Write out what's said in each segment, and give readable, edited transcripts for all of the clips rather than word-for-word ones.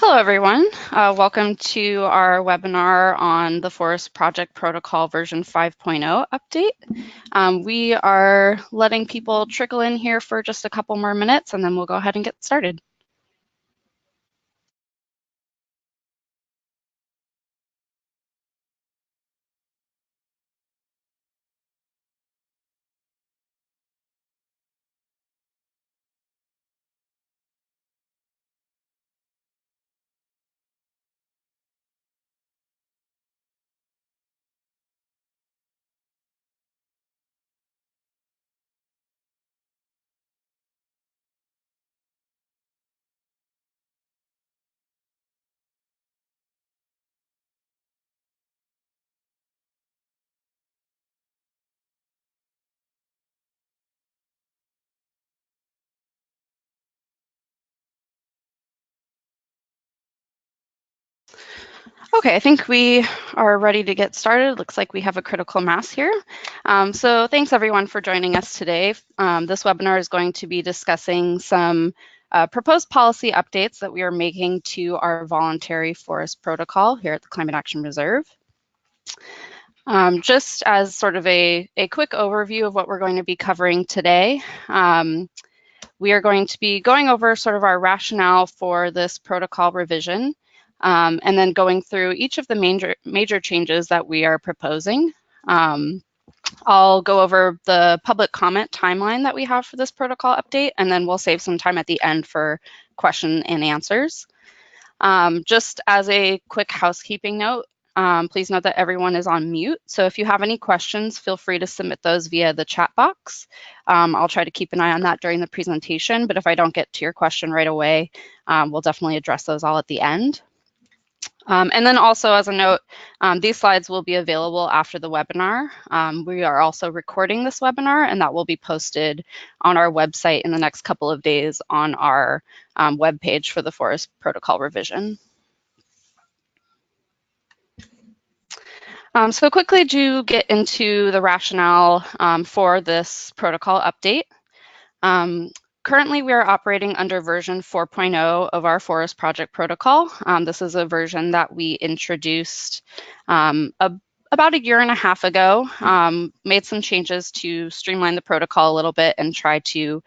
Hello, everyone. Welcome to our webinar on the Forest Project Protocol version 5.0 update. We are letting people trickle in here for just a couple more minutes, and then we'll go ahead and get started. Okay, I think we are ready to get started. Looks like we have a critical mass here. So thanks everyone for joining us today. This webinar is going to be discussing some proposed policy updates that we are making to our voluntary forest protocol here at the Climate Action Reserve. Just as sort of a quick overview of what we're going to be covering today, we are going to be going over sort of our rationale for this protocol revision, and then going through each of the major changes that we are proposing. I'll go over the public comment timeline that we have for this protocol update, and then we'll save some time at the end for question and answers. Just as a quick housekeeping note, please note that everyone is on mute. So if you have any questions, feel free to submit those via the chat box. I'll try to keep an eye on that during the presentation, but if I don't get to your question right away, we'll definitely address those all at the end. And then also as a note, these slides will be available after the webinar. We are also recording this webinar, and that will be posted on our website in the next couple of days on our webpage for the Forest Protocol revision. So quickly to get into the rationale for this protocol update. Currently, we are operating under version 4.0 of our Forest Project Protocol. This is a version that we introduced about a year and a half ago, made some changes to streamline the protocol a little bit and try to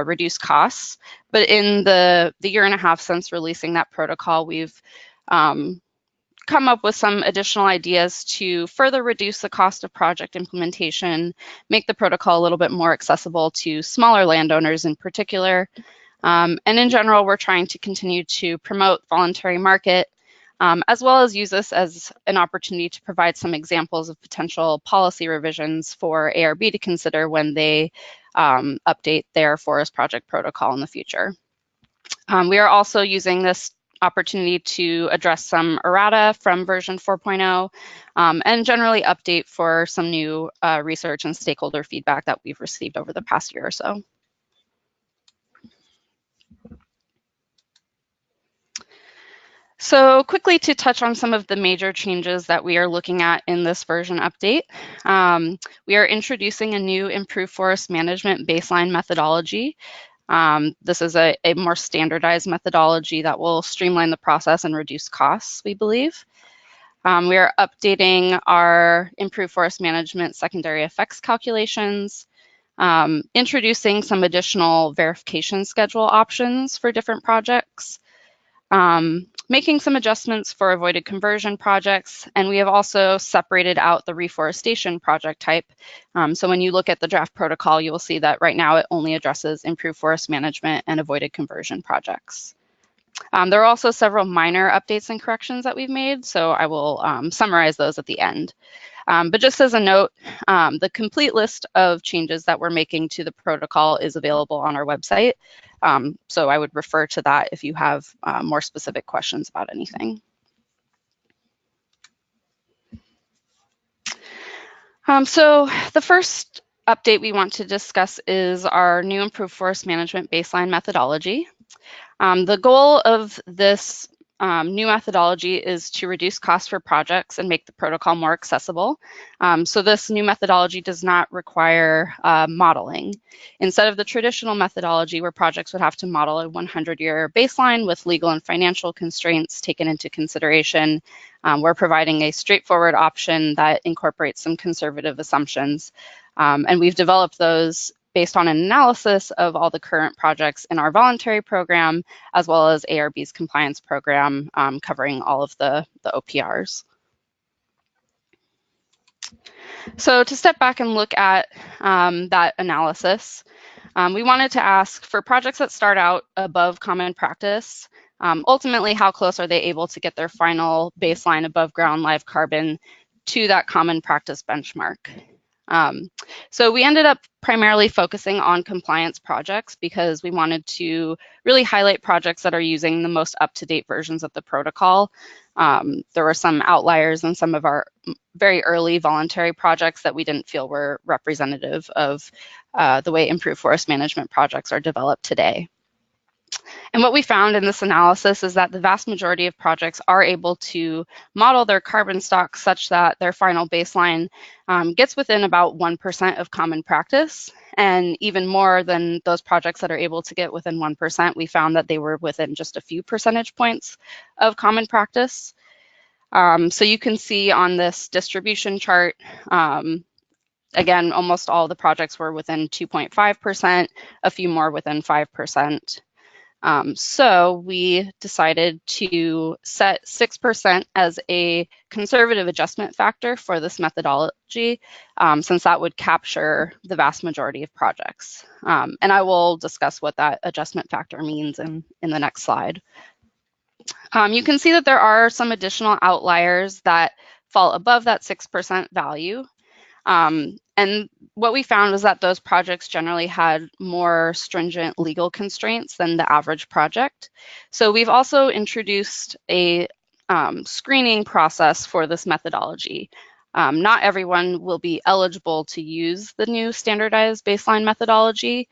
reduce costs. But in the year and a half since releasing that protocol, we've come up with some additional ideas to further reduce the cost of project implementation, make the protocol a little bit more accessible to smaller landowners in particular. And in general, we're trying to continue to promote voluntary market, as well as use this as an opportunity to provide some examples of potential policy revisions for ARB to consider when they update their forest project protocol in the future. We are also using this opportunity to address some errata from version 4.0 and generally update for some new research and stakeholder feedback that we've received over the past year or so. So quickly to touch on some of the major changes that we are looking at in this version update. We are introducing a new improved forest management baseline methodology. This is a more standardized methodology that will streamline the process and reduce costs, we believe. We are updating our improved forest management secondary effects calculations, introducing some additional verification schedule options for different projects, making some adjustments for avoided conversion projects, and we have also separated out the reforestation project type. So when you look at the draft protocol, you will see that right now it only addresses improved forest management and avoided conversion projects. There are also several minor updates and corrections that we've made, so I will summarize those at the end. But just as a note, the complete list of changes that we're making to the protocol is available on our website. So I would refer to that if you have more specific questions about anything. So the first update we want to discuss is our new improved forest management baseline methodology. The goal of this new methodology is to reduce costs for projects and make the protocol more accessible. So this new methodology does not require modeling. Instead of the traditional methodology where projects would have to model a 100-year baseline with legal and financial constraints taken into consideration, we're providing a straightforward option that incorporates some conservative assumptions. And we've developed those based on an analysis of all the current projects in our voluntary program, as well as ARB's compliance program, covering all of the OPRs. So to step back and look at that analysis, we wanted to ask, for projects that start out above common practice, ultimately, how close are they able to get their final baseline above ground live carbon to that common practice benchmark? So we ended up primarily focusing on compliance projects because we wanted to really highlight projects that are using the most up-to-date versions of the protocol. There were some outliers in some of our very early voluntary projects that we didn't feel were representative of the way improved forest management projects are developed today. And what we found in this analysis is that the vast majority of projects are able to model their carbon stock such that their final baseline gets within about 1% of common practice. And even more than those projects that are able to get within 1%, we found that they were within just a few percentage points of common practice. So you can see on this distribution chart, again, almost all the projects were within 2.5%, a few more within 5%. So we decided to set 6% as a conservative adjustment factor for this methodology, since that would capture the vast majority of projects. And I will discuss what that adjustment factor means in the next slide. You can see that there are some additional outliers that fall above that 6% value. And what we found was that those projects generally had more stringent legal constraints than the average project. So we've also introduced a screening process for this methodology. Not everyone will be eligible to use the new standardized baseline methodology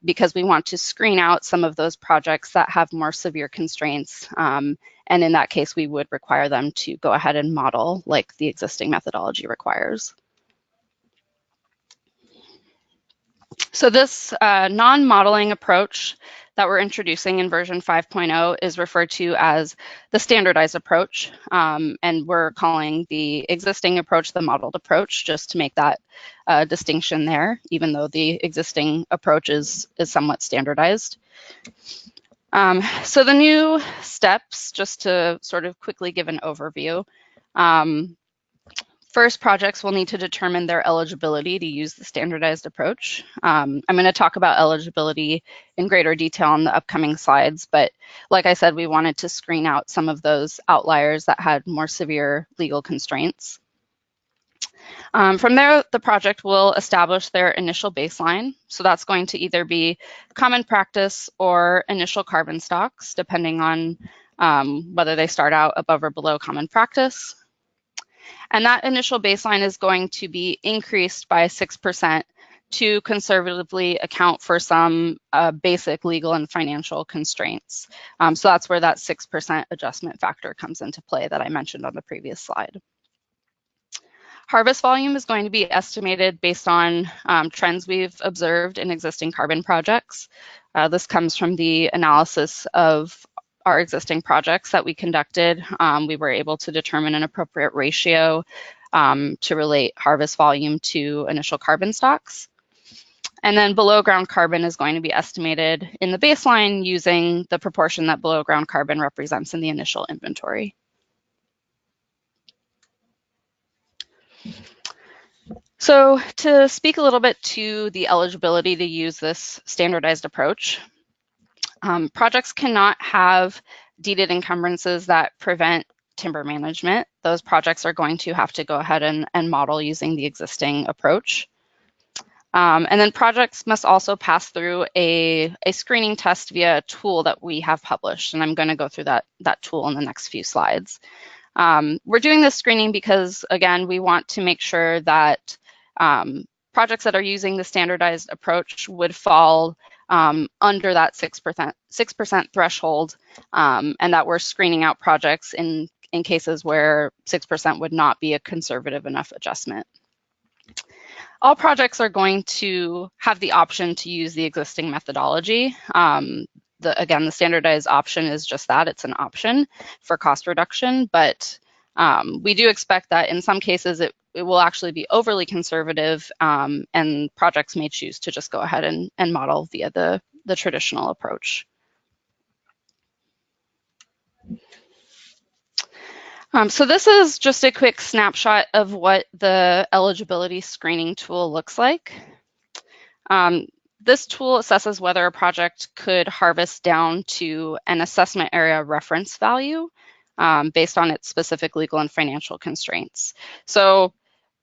because we want to screen out some of those projects that have more severe constraints. And in that case, we would require them to go ahead and model like the existing methodology requires. So this non-modeling approach that we're introducing in version 5.0 is referred to as the standardized approach, and we're calling the existing approach the modeled approach, just to make that distinction there, even though the existing approach is somewhat standardized. So the new steps, just to sort of quickly give an overview, first, projects will need to determine their eligibility to use the standardized approach. I'm going to talk about eligibility in greater detail in the upcoming slides, but like I said, we wanted to screen out some of those outliers that had more severe legal constraints. From there, the project will establish their initial baseline. So that's going to either be common practice or initial carbon stocks, depending on whether they start out above or below common practice. And that initial baseline is going to be increased by 6% to conservatively account for some basic legal and financial constraints. So that's where that 6% adjustment factor comes into play that I mentioned on the previous slide. Harvest volume is going to be estimated based on trends we've observed in existing carbon projects. This comes from the analysis of our existing projects that we conducted. We were able to determine an appropriate ratio to relate harvest volume to initial carbon stocks. And then below ground carbon is going to be estimated in the baseline using the proportion that below ground carbon represents in the initial inventory. So to speak a little bit to the eligibility to use this standardized approach, projects cannot have deeded encumbrances that prevent timber management. Those projects are going to have to go ahead and model using the existing approach. And then projects must also pass through a screening test via a tool that we have published, and I'm going to go through that tool in the next few slides. We're doing this screening because, again, we want to make sure that projects that are using the standardized approach would fall under that 6% threshold, and that we're screening out projects in cases where 6% would not be a conservative enough adjustment. All projects are going to have the option to use the existing methodology. Again, the standardized option is just that, it's an option for cost reduction, but we do expect that in some cases it will actually be overly conservative, and projects may choose to just go ahead and model via the traditional approach. So this is just a quick snapshot of what the eligibility screening tool looks like. This tool assesses whether a project could harvest down to an assessment area reference value based on its specific legal and financial constraints. So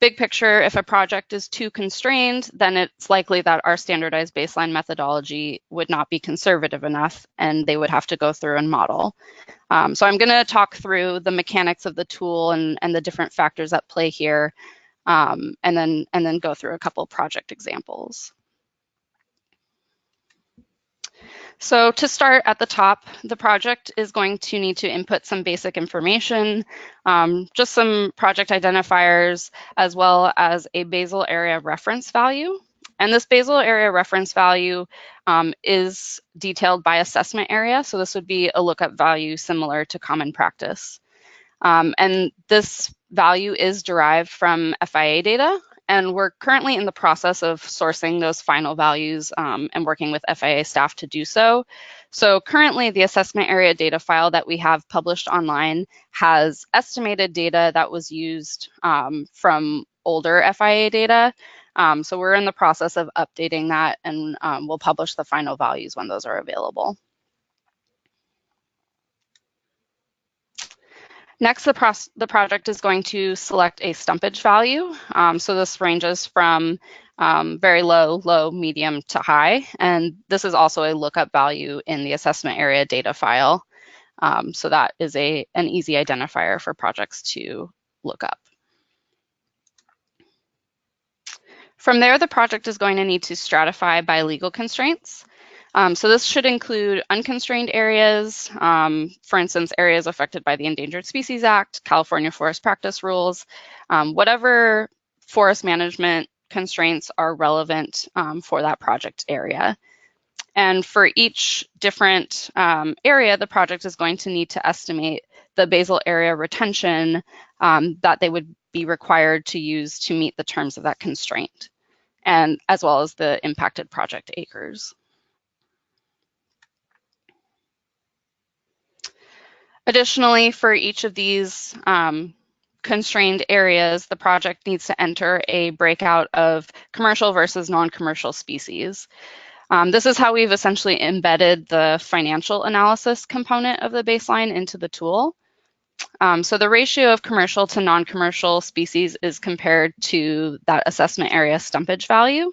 big picture, if a project is too constrained, then it's likely that our standardized baseline methodology would not be conservative enough and they would have to go through and model. So I'm going to talk through the mechanics of the tool and the different factors at play here, and then go through a couple project examples. So to start at the top, the project is going to need to input some basic information, just some project identifiers, as well as a basal area reference value. And this basal area reference value is detailed by assessment area. So this would be a lookup value similar to common practice. And this value is derived from FIA data. And we're currently in the process of sourcing those final values and working with FIA staff to do so. So currently the assessment area data file that we have published online has estimated data that was used from older FIA data. So we're in the process of updating that, and we'll publish the final values when those are available. Next, the project is going to select a stumpage value. So this ranges from very low, medium to high. And this is also a lookup value in the assessment area data file. So that is an easy identifier for projects to look up. From there, the project is going to need to stratify by legal constraints. So this should include unconstrained areas, for instance, areas affected by the Endangered Species Act, California Forest Practice Rules, whatever forest management constraints are relevant for that project area. And for each different area, the project is going to need to estimate the basal area retention that they would be required to use to meet the terms of that constraint, and as well as the impacted project acres. Additionally, for each of these constrained areas, the project needs to enter a breakout of commercial versus non-commercial species. This is how we've essentially embedded the financial analysis component of the baseline into the tool. So the ratio of commercial to non-commercial species is compared to that assessment area stumpage value.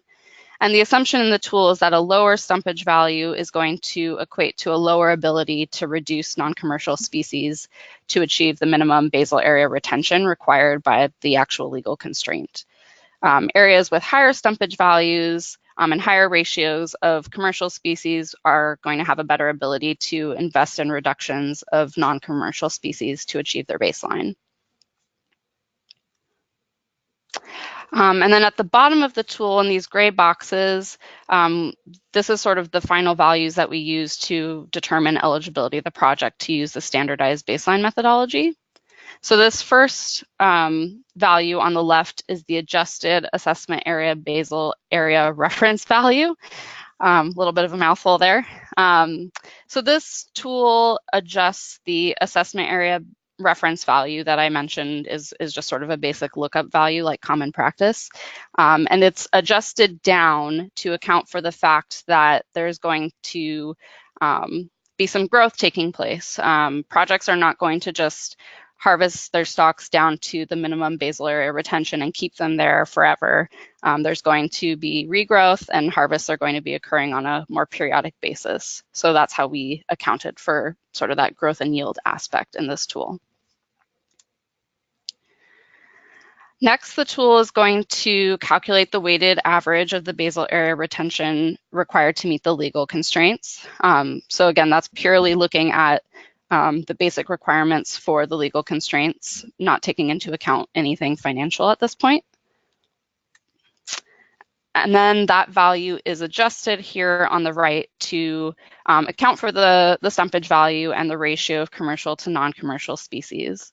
And the assumption in the tool is that a lower stumpage value is going to equate to a lower ability to reduce non-commercial species to achieve the minimum basal area retention required by the actual legal constraint. Areas with higher stumpage values and higher ratios of commercial species are going to have a better ability to invest in reductions of non-commercial species to achieve their baseline. And then at the bottom of the tool in these gray boxes, this is sort of the final values that we use to determine eligibility of the project to use the standardized baseline methodology. So this first value on the left is the adjusted assessment area basal area reference value. A little bit of a mouthful there. So this tool adjusts the assessment area reference value that I mentioned is just sort of a basic lookup value like common practice. And it's adjusted down to account for the fact that there's going to be some growth taking place. Projects are not going to just harvest their stocks down to the minimum basal area retention and keep them there forever. There's going to be regrowth, and harvests are going to be occurring on a more periodic basis. So that's how we accounted for sort of that growth and yield aspect in this tool. Next, the tool is going to calculate the weighted average of the basal area retention required to meet the legal constraints. So again, that's purely looking at the basic requirements for the legal constraints, not taking into account anything financial at this point. And then that value is adjusted here on the right to account for the stumpage value and the ratio of commercial to non-commercial species.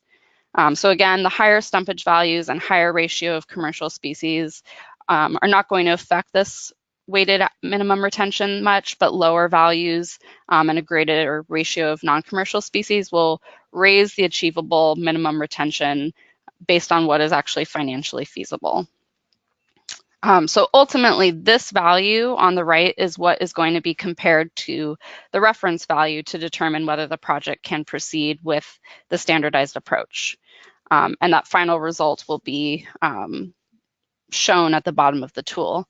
So again, the higher stumpage values and higher ratio of commercial species are not going to affect this weighted minimum retention much, but lower values and a greater ratio of non-commercial species will raise the achievable minimum retention based on what is actually financially feasible. So ultimately, this value on the right is what is going to be compared to the reference value to determine whether the project can proceed with the standardized approach. And that final result will be shown at the bottom of the tool.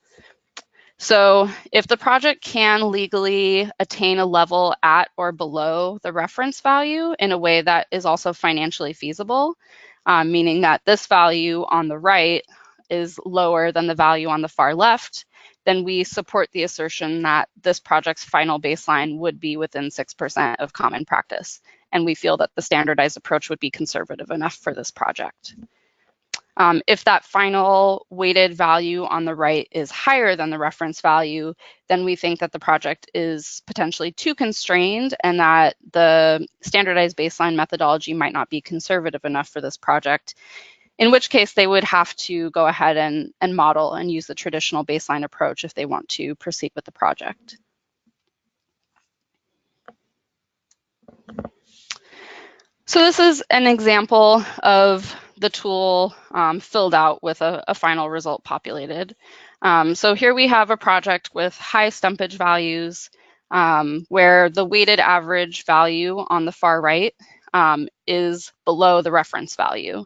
So if the project can legally attain a level at or below the reference value in a way that is also financially feasible, meaning that this value on the right is lower than the value on the far left, then we support the assertion that this project's final baseline would be within 6% of common practice. And we feel that the standardized approach would be conservative enough for this project. If that final weighted value on the right is higher than the reference value, then we think that the project is potentially too constrained and that the standardized baseline methodology might not be conservative enough for this project, in which case they would have to go ahead and model and use the traditional baseline approach if they want to proceed with the project. So this is an example of the tool filled out with a final result populated. So here we have a project with high stumpage values where the weighted average value on the far right is below the reference value.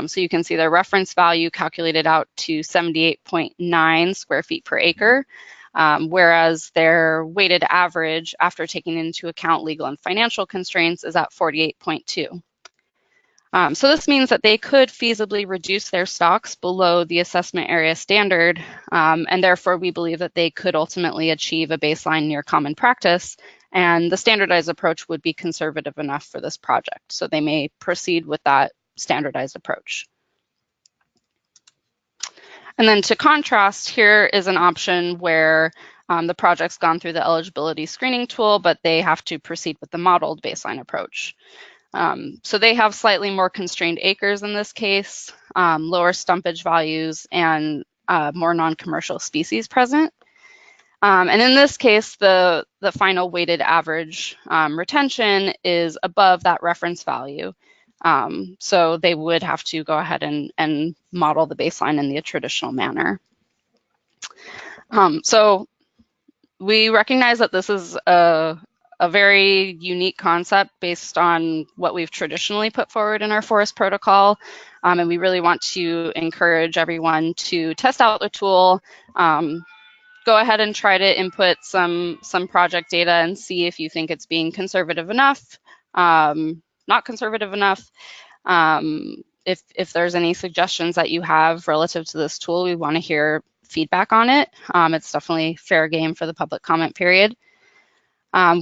So you can see the reference value calculated out to 78.9 square feet per acre, whereas their weighted average after taking into account legal and financial constraints is at 48.2. So this means that they could feasibly reduce their stocks below the assessment area standard, and therefore we believe that they could ultimately achieve a baseline near common practice, and the standardized approach would be conservative enough for this project. So they may proceed with that standardized approach. And then to contrast, here is an option where the project's gone through the eligibility screening tool, but they have to proceed with the modeled baseline approach. So they have slightly more constrained acres in this case, lower stumpage values, and more non-commercial species present. And in this case, the final weighted average retention is above that reference value. So they would have to go ahead and model the baseline in the traditional manner. So we recognize that this is a very unique concept based on what we've traditionally put forward in our forest protocol. And we really want to encourage everyone to test out the tool, go ahead and try to input some project data and see if you think it's being conservative enough, not conservative enough. If there's any suggestions that you have relative to this tool, we want to hear feedback on it. It's definitely fair game for the public comment period.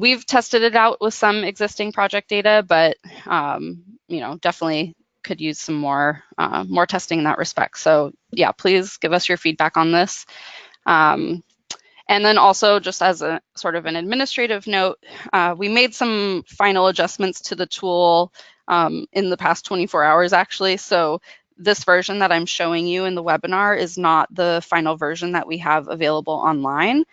We've tested it out with some existing project data, but definitely could use some more testing in that respect. So yeah, please give us your feedback on this. And then also, just as a sort of an administrative note, we made some final adjustments to the tool in the past 24 hours, actually. So this version that I'm showing you in the webinar is not the final version that we have available online.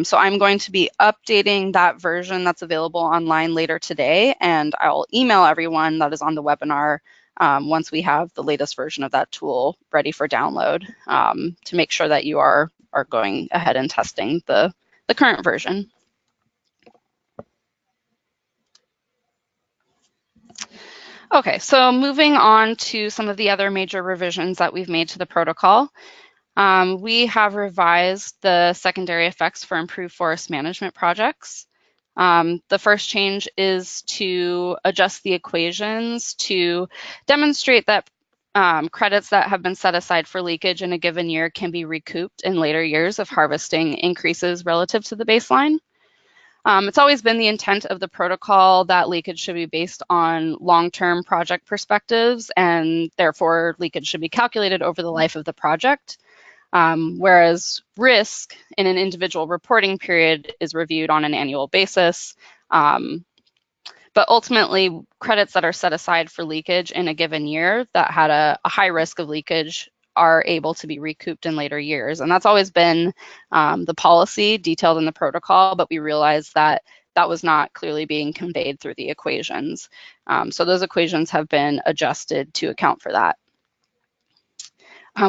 So I'm going to be updating that version that's available online later today, and I'll email everyone that is on the webinar once we have the latest version of that tool ready for download to make sure that you are going ahead and testing the current version. Okay, so moving on to some of the other major revisions that we've made to the protocol. We have revised the secondary effects for improved forest management projects. The first change is to adjust the equations to demonstrate that credits that have been set aside for leakage in a given year can be recouped in later years if harvesting increases relative to the baseline. It's always been the intent of the protocol that leakage should be based on long-term project perspectives, and therefore leakage should be calculated over the life of the project, whereas risk in an individual reporting period is reviewed on an annual basis. But ultimately, credits that are set aside for leakage in a given year that had a high risk of leakage are able to be recouped in later years. And that's always been the policy detailed in the protocol, but we realized that that was not clearly being conveyed through the equations. So those equations have been adjusted to account for that.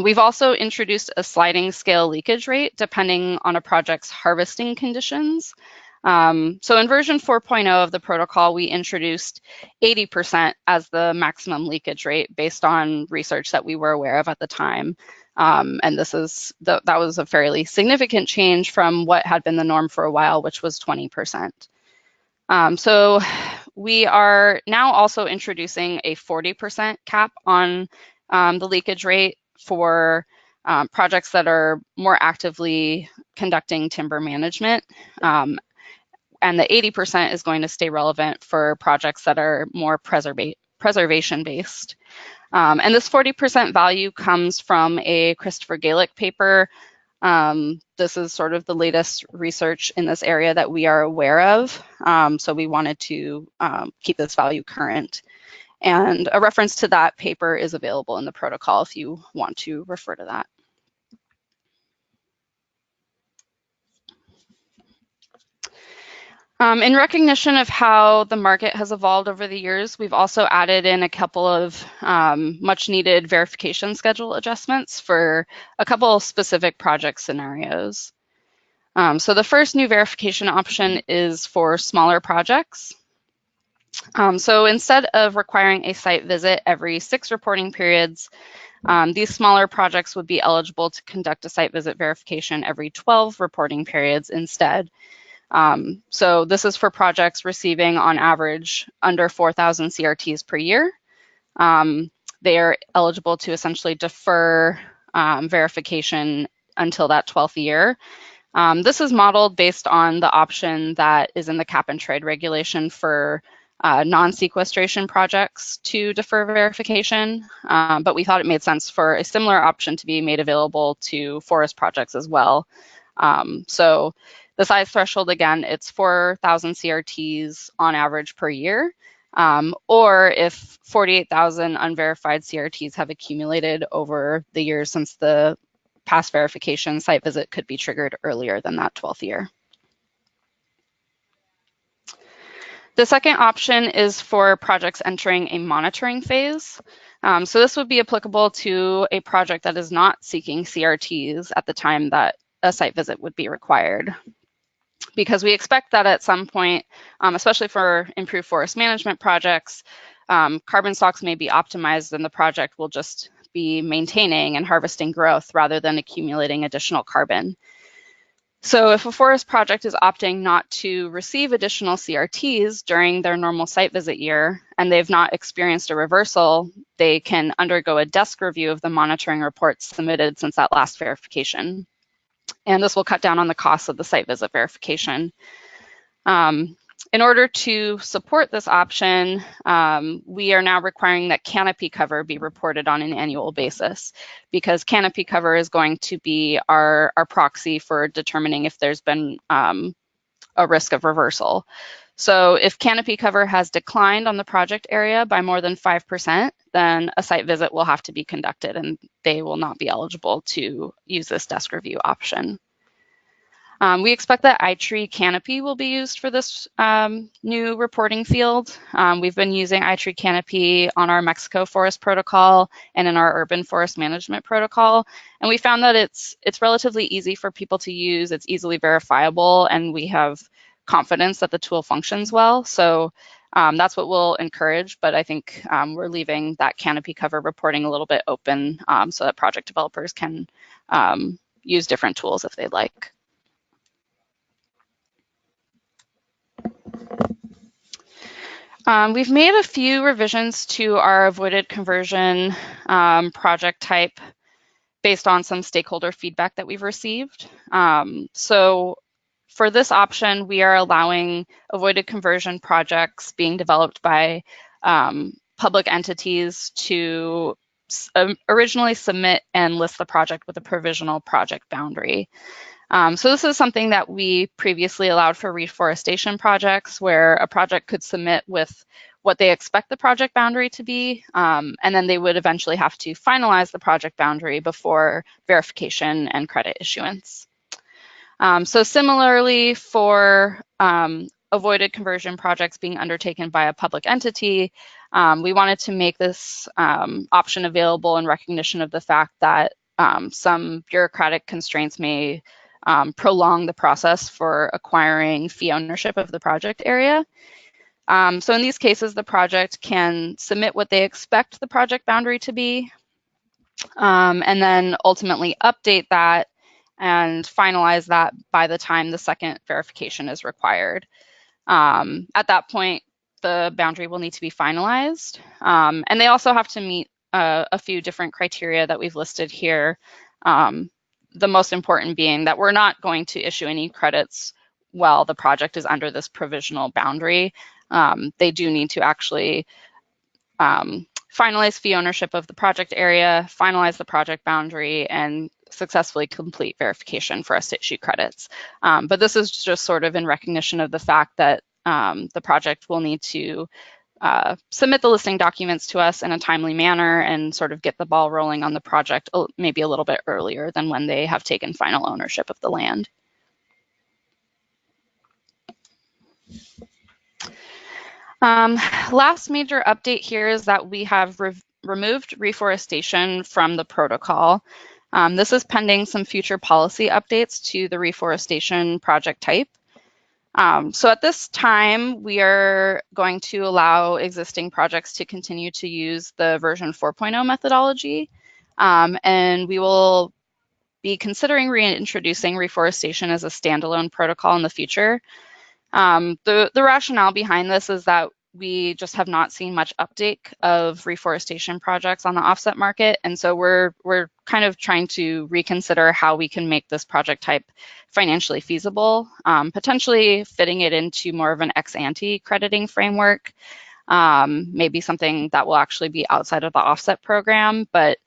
We've also introduced a sliding scale leakage rate depending on a project's harvesting conditions. So in version 4.0 of the protocol, we introduced 80% as the maximum leakage rate based on research that we were aware of at the time. And that was a fairly significant change from what had been the norm for a while, which was 20%. So we are now also introducing a 40% cap on the leakage rate for projects that are more actively conducting timber management. And the 80% is going to stay relevant for projects that are more preservation-based. And this 40% value comes from a Christopher Gaelic paper. This is sort of the latest research in this area that we are aware of. So we wanted to keep this value current. And a reference to that paper is available in the protocol if you want to refer to that. In recognition of how the market has evolved over the years, we've also added in a couple of much needed verification schedule adjustments for a couple of specific project scenarios. So the first new verification option is for smaller projects. So instead of requiring a site visit every 6 reporting periods, these smaller projects would be eligible to conduct a site visit verification every 12 reporting periods instead. So this is for projects receiving on average under 4,000 CRTs per year. They are eligible to essentially defer verification until that 12th year. This is modeled based on the option that is in the cap and trade regulation for non-sequestration projects to defer verification, but we thought it made sense for a similar option to be made available to forest projects as well. So the size threshold, again, it's 4,000 CRTs on average per year, or if 48,000 unverified CRTs have accumulated over the years since the past verification, site visit could be triggered earlier than that 12th year. The second option is for projects entering a monitoring phase. So this would be applicable to a project that is not seeking CRTs at the time that a site visit would be required. Because we expect that at some point, especially for improved forest management projects, carbon stocks may be optimized and the project will just be maintaining and harvesting growth rather than accumulating additional carbon. So if a forest project is opting not to receive additional CRTs during their normal site visit year and they've not experienced a reversal, they can undergo a desk review of the monitoring reports submitted since that last verification. And this will cut down on the cost of the site visit verification. In order to support this option, we are now requiring that canopy cover be reported on an annual basis, because canopy cover is going to be our proxy for determining if there's been a risk of reversal. So if canopy cover has declined on the project area by more than 5%, then a site visit will have to be conducted and they will not be eligible to use this desk review option. We expect that iTree Canopy will be used for this new reporting field. We've been using iTree Canopy on our Mexico Forest Protocol and in our Urban Forest Management Protocol. And we found that it's relatively easy for people to use, it's easily verifiable, and we have confidence that the tool functions well. So that's what we'll encourage, but I think we're leaving that canopy cover reporting a little bit open so that project developers can use different tools if they'd like. We've made a few revisions to our avoided conversion project type based on some stakeholder feedback that we've received. So for this option, we are allowing avoided conversion projects being developed by public entities to originally submit and list the project with a provisional project boundary. So this is something that we previously allowed for reforestation projects, where a project could submit with what they expect the project boundary to be, and then they would eventually have to finalize the project boundary before verification and credit issuance. So similarly, for avoided conversion projects being undertaken by a public entity, we wanted to make this option available in recognition of the fact that some bureaucratic constraints may prolong the process for acquiring fee ownership of the project area. So in these cases, the project can submit what they expect the project boundary to be, and then ultimately update that and finalize that by the time the second verification is required. At that point, the boundary will need to be finalized, and they also have to meet a few different criteria that we've listed here. The most important being that we're not going to issue any credits while the project is under this provisional boundary. They do need to actually finalize fee ownership of the project area, finalize the project boundary, and successfully complete verification for us to issue credits. But this is just sort of in recognition of the fact that the project will need to submit the listing documents to us in a timely manner and sort of get the ball rolling on the project maybe a little bit earlier than when they have taken final ownership of the land. Last major update here is that we have removed reforestation from the protocol. This is pending some future policy updates to the reforestation project type. So at this time, we are going to allow existing projects to continue to use the version 4.0 methodology, and we will be considering reintroducing reforestation as a standalone protocol in the future. The rationale behind this is that we just have not seen much uptake of reforestation projects on the offset market, and so we're kind of trying to reconsider how we can make this project type financially feasible, potentially fitting it into more of an ex-ante crediting framework, maybe something that will actually be outside of the offset program. But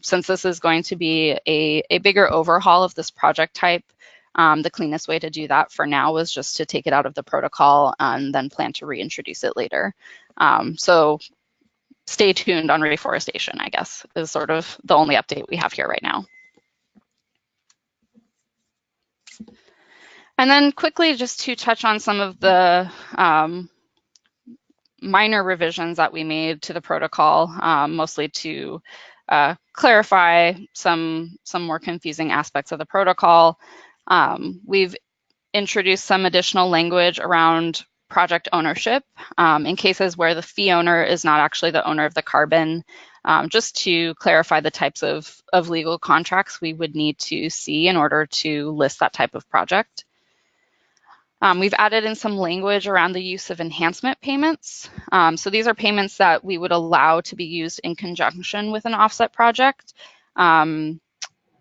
since this is going to be a bigger overhaul of this project type, the cleanest way to do that for now was just to take it out of the protocol and then plan to reintroduce it later. So stay tuned on reforestation, I guess, is sort of the only update we have here right now. And then quickly, just to touch on some of the minor revisions that we made to the protocol, mostly to clarify some more confusing aspects of the protocol. We've introduced some additional language around project ownership in cases where the fee owner is not actually the owner of the carbon, just to clarify the types of legal contracts we would need to see in order to list that type of project. We've added in some language around the use of enhancement payments. So these are payments that we would allow to be used in conjunction with an offset project,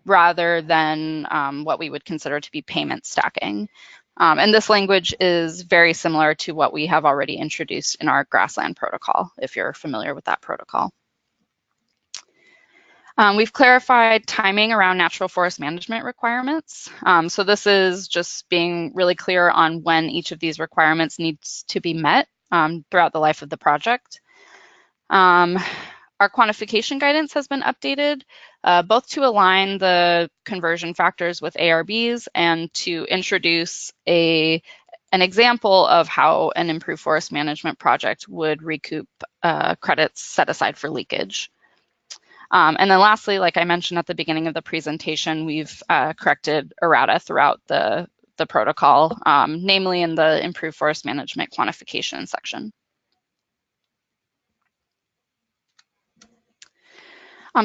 rather than what we would consider to be payment stacking. And this language is very similar to what we have already introduced in our grassland protocol, if you're familiar with that protocol. We've clarified timing around natural forest management requirements. So this is just being really clear on when each of these requirements needs to be met throughout the life of the project. Our quantification guidance has been updated, both to align the conversion factors with ARBs and to introduce an example of how an improved forest management project would recoup credits set aside for leakage. And then lastly, like I mentioned at the beginning of the presentation, we've corrected errata throughout the protocol, namely in the improved forest management quantification section.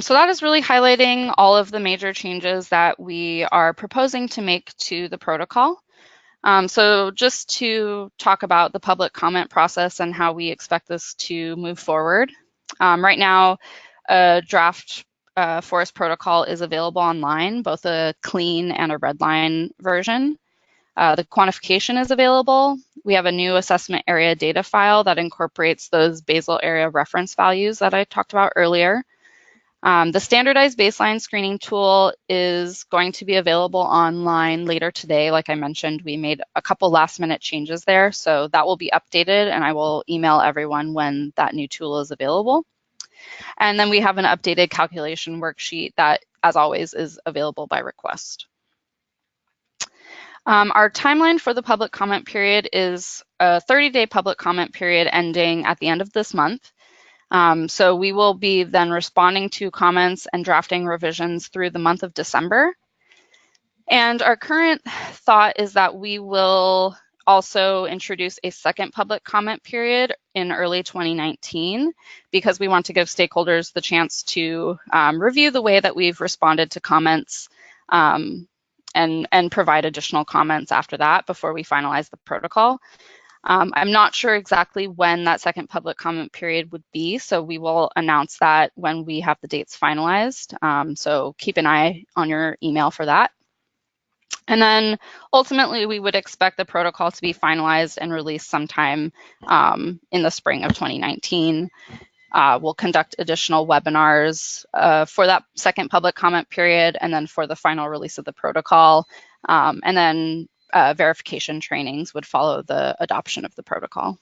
So that is really highlighting all of the major changes that we are proposing to make to the protocol. So just to talk about the public comment process and how we expect this to move forward. Right now, a draft forest protocol is available online, both a clean and a red line version. The quantification is available. We have a new assessment area data file that incorporates those basal area reference values that I talked about earlier. The standardized baseline screening tool is going to be available online later today. Like I mentioned, we made a couple last minute changes there, so that will be updated and I will email everyone when that new tool is available. And then we have an updated calculation worksheet that, as always, is available by request. Our timeline for the public comment period is a 30-day public comment period ending at the end of this month. So we will be then responding to comments and drafting revisions through the month of December. And our current thought is that we will also introduce a second public comment period in early 2019 because we want to give stakeholders the chance to review the way that we've responded to comments and provide additional comments after that before we finalize the protocol. I'm not sure exactly when that second public comment period would be, so we will announce that when we have the dates finalized. So keep an eye on your email for that. And then ultimately, we would expect the protocol to be finalized and released sometime in the spring of 2019. We'll conduct additional webinars for that second public comment period and then for the final release of the protocol. And then verification trainings would follow the adoption of the protocol.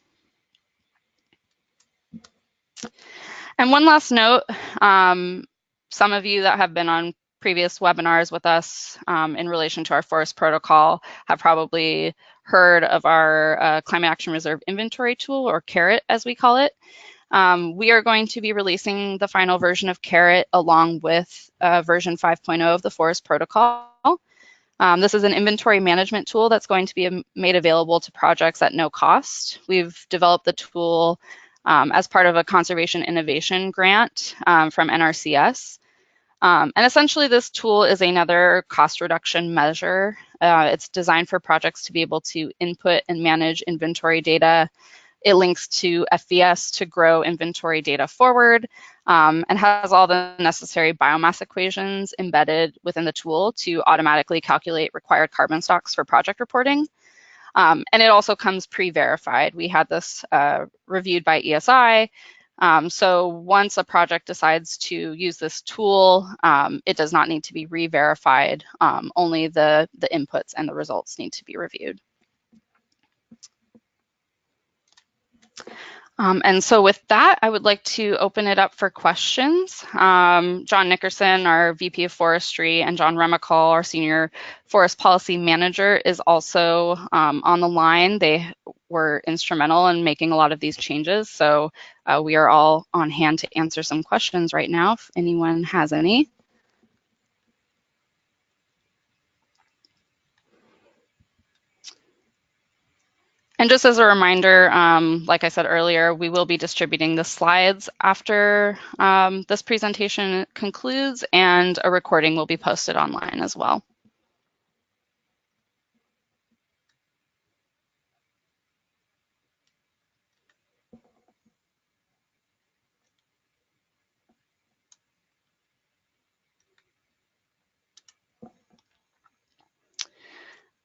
And one last note, some of you that have been on previous webinars with us in relation to our forest protocol have probably heard of our Climate Action Reserve Inventory tool, or CARET as we call it. We are going to be releasing the final version of CARET along with version 5.0 of the forest protocol. This is an inventory management tool that's going to be made available to projects at no cost. We've developed the tool as part of a conservation innovation grant from NRCS. And essentially this tool is another cost reduction measure. It's designed for projects to be able to input and manage inventory data. It links to FVS to grow inventory data forward and has all the necessary biomass equations embedded within the tool to automatically calculate required carbon stocks for project reporting. And it also comes pre-verified. We had this reviewed by ESI. So once a project decides to use this tool, it does not need to be re-verified. Only the inputs and the results need to be reviewed. And so with that, I would like to open it up for questions. John Nickerson, our VP of Forestry, and John Remicall, our Senior Forest Policy Manager, is also on the line. They were instrumental in making a lot of these changes. So we are all on hand to answer some questions right now, if anyone has any. And just as a reminder, like I said earlier, we will be distributing the slides after this presentation concludes, and a recording will be posted online as well.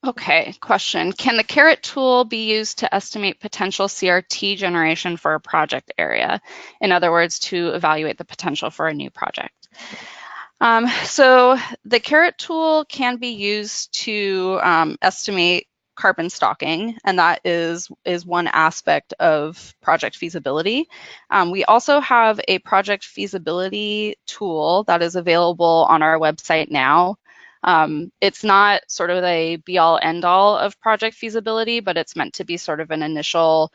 Okay, question. Can the CARET tool be used to estimate potential CRT generation for a project area? In other words, to evaluate the potential for a new project. So the CARET tool can be used to estimate carbon stocking, and that is one aspect of project feasibility. We also have a project feasibility tool that is available on our website now. It's not sort of a be-all, end-all of project feasibility, but it's meant to be sort of an initial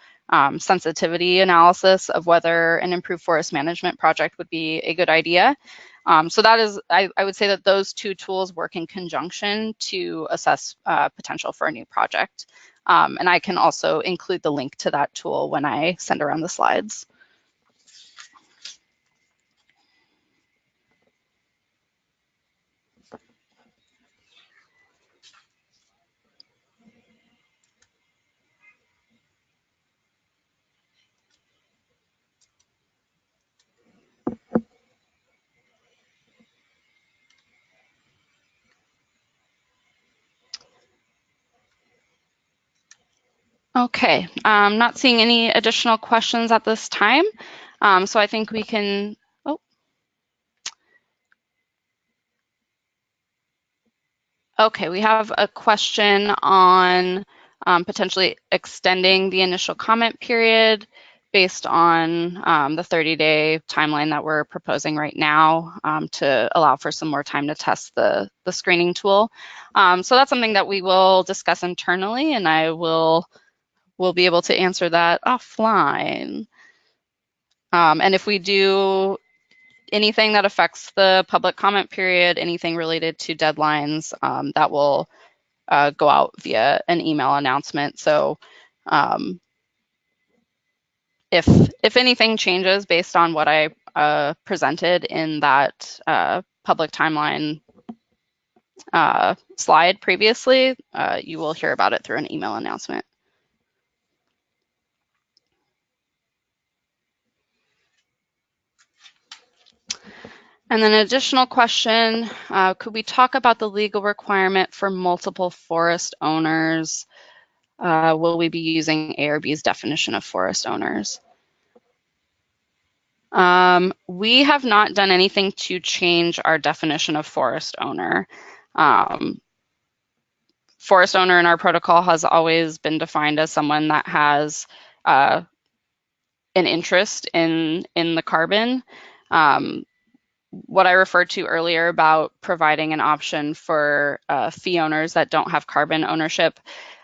sensitivity analysis of whether an improved forest management project would be a good idea. So that is, I would say that those two tools work in conjunction to assess potential for a new project. And I can also include the link to that tool when I send around the slides. Okay, not seeing any additional questions at this time. So I think we can, oh, okay, we have a question on potentially extending the initial comment period based on the 30-day timeline that we're proposing right now to allow for some more time to test the screening tool. So that's something that we will discuss internally, and we'll be able to answer that offline. And if we do anything that affects the public comment period, anything related to deadlines, that will go out via an email announcement. So if anything changes based on what I presented in that public timeline slide previously, you will hear about it through an email announcement. And then an additional question, could we talk about the legal requirement for multiple forest owners? Will we be using ARB's definition of forest owners? We have not done anything to change our definition of forest owner. Forest owner in our protocol has always been defined as someone that has an interest in the carbon. What I referred to earlier about providing an option for fee owners that don't have carbon ownership,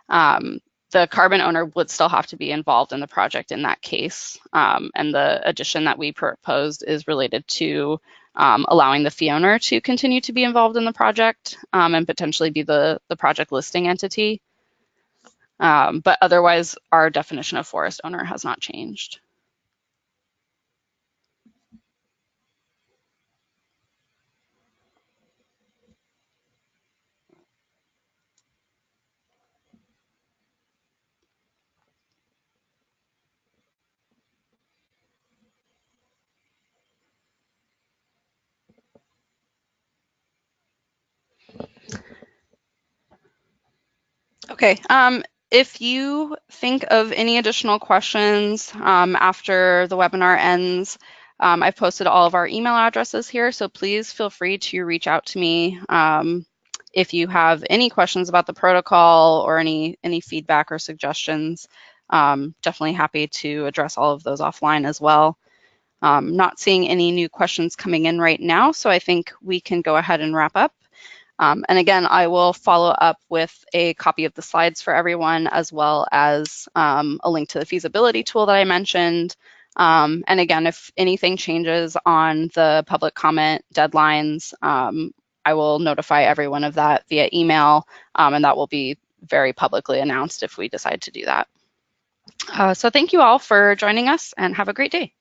the carbon owner would still have to be involved in the project in that case. And the addition that we proposed is related to allowing the fee owner to continue to be involved in the project and potentially be the project listing entity. But otherwise, our definition of forest owner has not changed. Okay, if you think of any additional questions after the webinar ends, I've posted all of our email addresses here, so please feel free to reach out to me if you have any questions about the protocol or any feedback or suggestions. Definitely happy to address all of those offline as well. Not seeing any new questions coming in right now, so I think we can go ahead and wrap up. And again, I will follow up with a copy of the slides for everyone, as well as a link to the feasibility tool that I mentioned. And again, if anything changes on the public comment deadlines, I will notify everyone of that via email, and that will be very publicly announced if we decide to do that. So thank you all for joining us, and have a great day.